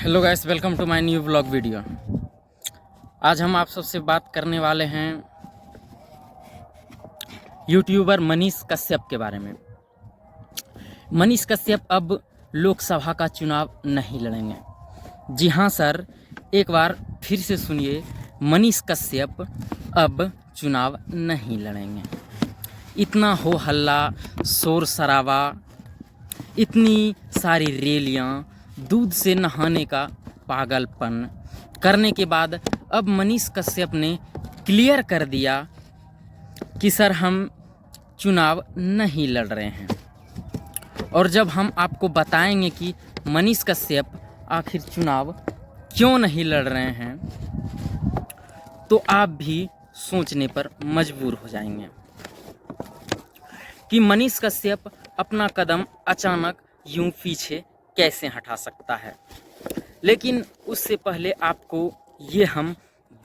Hello guys, welcome to my new blog video. आज हम आप सबसे बात करने वाले हैं यूट्यूबर मनीष कश्यप के बारे में। मनीष कश्यप अब लोकसभा का चुनाव नहीं लड़ेंगे। जी हाँ सर, एक बार फिर से सुनिए, मनीष कश्यप अब चुनाव नहीं लड़ेंगे। इतना हो हल्ला, शोर शराबा, इतनी सारी रैलियाँ, दूध से नहाने का पागलपन करने के बाद अब मनीष कश्यप ने क्लियर कर दिया कि सर हम चुनाव नहीं लड़ रहे हैं। और जब हम आपको बताएंगे कि मनीष कश्यप आखिर चुनाव क्यों नहीं लड़ रहे हैं, तो आप भी सोचने पर मजबूर हो जाएंगे कि मनीष कश्यप अपना कदम अचानक यूं पीछे कैसे हटा सकता है। लेकिन उससे पहले आपको ये हम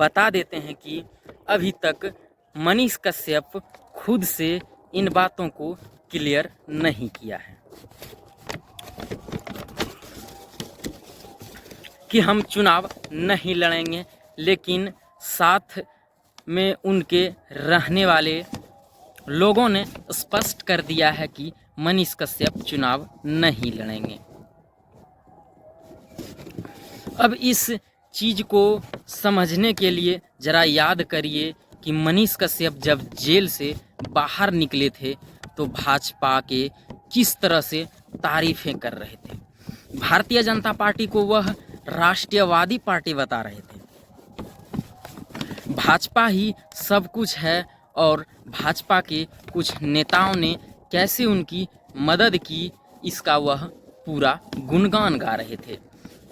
बता देते हैं कि अभी तक मनीष कश्यप खुद से इन बातों को क्लियर नहीं किया है कि हम चुनाव नहीं लड़ेंगे, लेकिन साथ में उनके रहने वाले लोगों ने स्पष्ट कर दिया है कि मनीष कश्यप चुनाव नहीं लड़ेंगे। अब इस चीज़ को समझने के लिए ज़रा याद करिए कि मनीष कश्यप जब जेल से बाहर निकले थे तो भाजपा के किस तरह से तारीफ़ें कर रहे थे। भारतीय जनता पार्टी को वह राष्ट्रीयवादी पार्टी बता रहे थे। भाजपा ही सब कुछ है और भाजपा के कुछ नेताओं ने कैसे उनकी मदद की, इसका वह पूरा गुणगान गा रहे थे।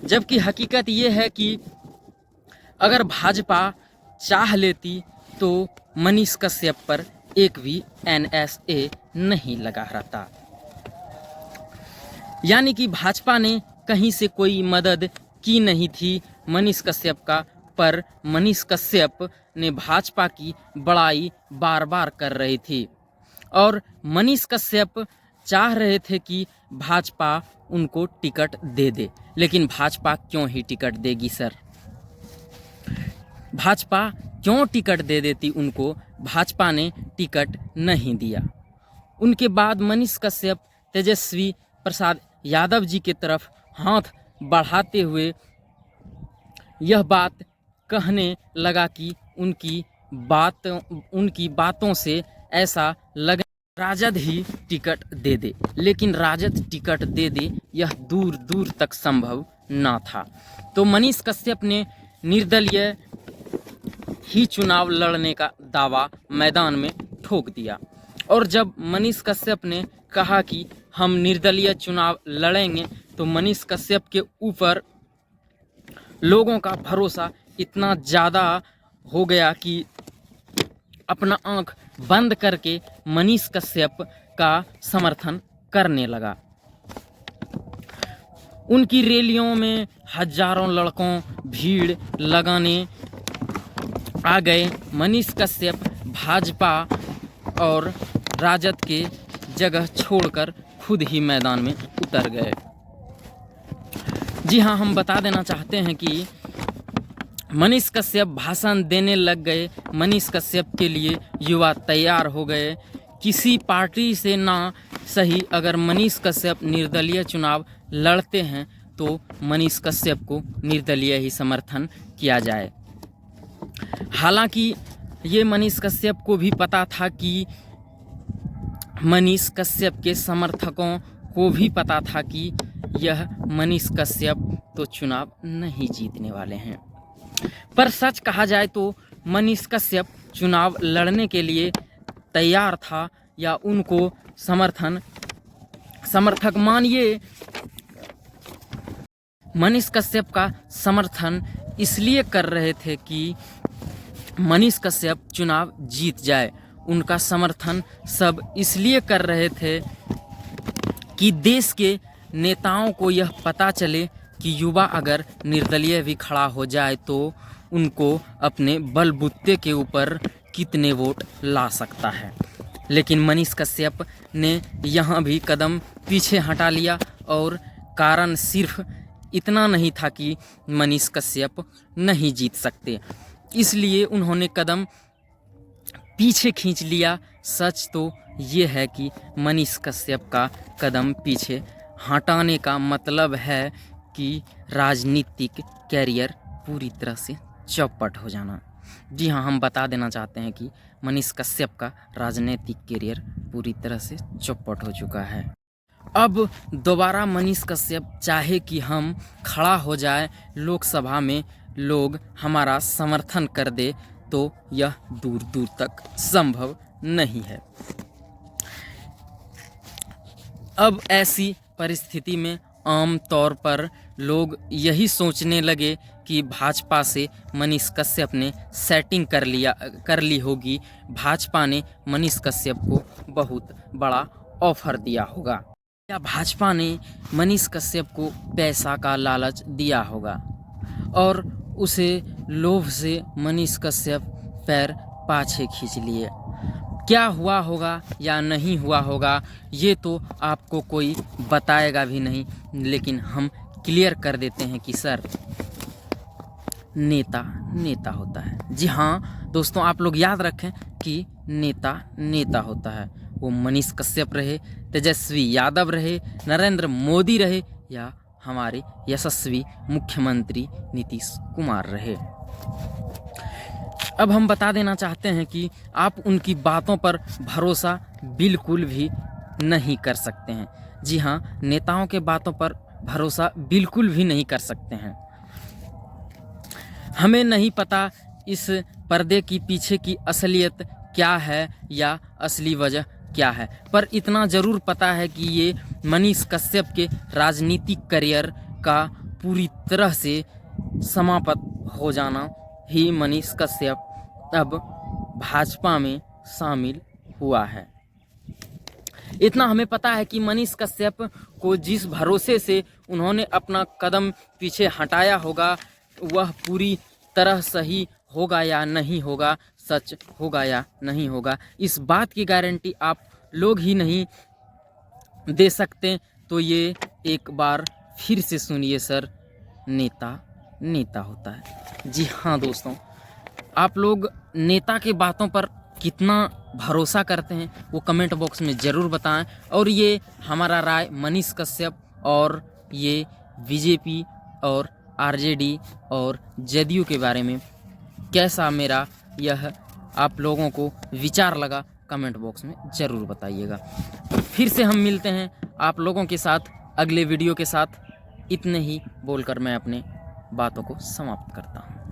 जबकि हकीकत ये है कि अगर भाजपा चाह लेती तो मनीष कश्यप पर एक भी NSA नहीं लगा रहता। यानी कि भाजपा ने कहीं से कोई मदद की नहीं थी मनीष कश्यप का, पर मनीष कश्यप ने भाजपा की बड़ाई बार बार कर रही थी और मनीष कश्यप चाह रहे थे कि भाजपा उनको टिकट दे दे। लेकिन भाजपा क्यों ही टिकट देगी सर? भाजपा क्यों टिकट दे देती उनको? भाजपा ने टिकट नहीं दिया। उनके बाद मनीष कश्यप तेजस्वी प्रसाद यादव जी की तरफ हाथ बढ़ाते हुए यह बात कहने लगा कि उनकी बातों से ऐसा लगा राजद ही टिकट दे दे। लेकिन राजद टिकट दे दे यह दूर दूर तक संभव ना था। तो मनीष कश्यप ने निर्दलीय ही चुनाव लड़ने का दावा मैदान में ठोक दिया। और जब मनीष कश्यप ने कहा कि हम निर्दलीय चुनाव लड़ेंगे, तो मनीष कश्यप के ऊपर लोगों का भरोसा इतना ज़्यादा हो गया कि अपना आंख बंद करके मनीष कश्यप का समर्थन करने लगा। उनकी रैलियों में हजारों लड़कों भीड़ लगाने आ गए। मनीष कश्यप भाजपा और राजद के जगह छोड़कर खुद ही मैदान में उतर गए। जी हाँ, हम बता देना चाहते हैं कि मनीष कश्यप भाषण देने लग गए। मनीष कश्यप के लिए युवा तैयार हो गए। किसी पार्टी से ना सही, अगर मनीष कश्यप निर्दलीय चुनाव लड़ते हैं तो मनीष कश्यप को निर्दलीय ही समर्थन किया जाए। हालांकि ये मनीष कश्यप को भी पता था कि मनीष कश्यप के समर्थकों को भी पता था कि यह मनीष कश्यप तो चुनाव नहीं जीतने वाले हैं। पर सच कहा जाए तो मनीष कश्यप चुनाव लड़ने के लिए तैयार था, या उनको समर्थक मानिए, मनीष कश्यप का समर्थन इसलिए कर रहे थे कि मनीष कश्यप चुनाव जीत जाए। उनका समर्थन सब इसलिए कर रहे थे कि देश के नेताओं को यह पता चले कि युवा अगर निर्दलीय भी खड़ा हो जाए तो उनको अपने बलबूते के ऊपर कितने वोट ला सकता है। लेकिन मनीष कश्यप ने यहाँ भी कदम पीछे हटा लिया और कारण सिर्फ इतना नहीं था कि मनीष कश्यप नहीं जीत सकते, इसलिए उन्होंने कदम पीछे खींच लिया। सच तो ये है कि मनीष कश्यप का कदम पीछे हटाने का मतलब है कि राजनीतिक कैरियर पूरी तरह से चौपट हो जाना। जी हाँ, हम बता देना चाहते हैं कि मनीष कश्यप का राजनीतिक कैरियर पूरी तरह से चौपट हो चुका है। अब दोबारा मनीष कश्यप चाहे कि हम खड़ा हो जाए लोकसभा में, लोग हमारा समर्थन कर दे, तो यह दूर दूर तक संभव नहीं है। अब ऐसी परिस्थिति में आम तौर पर लोग यही सोचने लगे कि भाजपा से मनीष कश्यप ने सेटिंग कर ली होगी, भाजपा ने मनीष कश्यप को बहुत बड़ा ऑफर दिया होगा, या भाजपा ने मनीष कश्यप को पैसा का लालच दिया होगा और उसे लोभ से मनीष कश्यप पैर पाछे खींच लिए। क्या हुआ होगा या नहीं हुआ होगा ये तो आपको कोई बताएगा भी नहीं, लेकिन हम क्लियर कर देते हैं कि सर, नेता नेता होता है। जी हाँ दोस्तों, आप लोग याद रखें कि नेता नेता होता है। वो मनीष कश्यप रहे, तेजस्वी यादव रहे, नरेंद्र मोदी रहे, या हमारे यशस्वी मुख्यमंत्री नीतीश कुमार रहे। अब हम बता देना चाहते हैं कि आप उनकी बातों पर भरोसा बिल्कुल भी नहीं कर सकते हैं। जी हाँ, नेताओं के बातों पर भरोसा बिल्कुल भी नहीं कर सकते हैं। हमें नहीं पता इस पर्दे की पीछे की असलियत क्या है या असली वजह क्या है, पर इतना ज़रूर पता है कि ये मनीष कश्यप के राजनीतिक करियर का पूरी तरह से समाप्त हो जाना ही मनीष कश्यप अब भाजपा में शामिल हुआ है। इतना हमें पता है कि मनीष कश्यप को जिस भरोसे से उन्होंने अपना कदम पीछे हटाया होगा, वह पूरी तरह सही होगा या नहीं होगा, सच होगा या नहीं होगा, इस बात की गारंटी आप लोग ही नहीं दे सकते। तो ये एक बार फिर से सुनिए सर, नेता नेता होता है। जी हाँ दोस्तों, आप लोग नेता के बातों पर कितना भरोसा करते हैं वो कमेंट बॉक्स में ज़रूर बताएं। और ये हमारा राय मनीष कश्यप और ये बीजेपी और आरजेडी और जदयू के बारे में कैसा मेरा यह आप लोगों को विचार लगा, कमेंट बॉक्स में ज़रूर बताइएगा। फिर से हम मिलते हैं आप लोगों के साथ अगले वीडियो के साथ। इतने ही बोलकर मैं अपने बातों को समाप्त करता हूँ।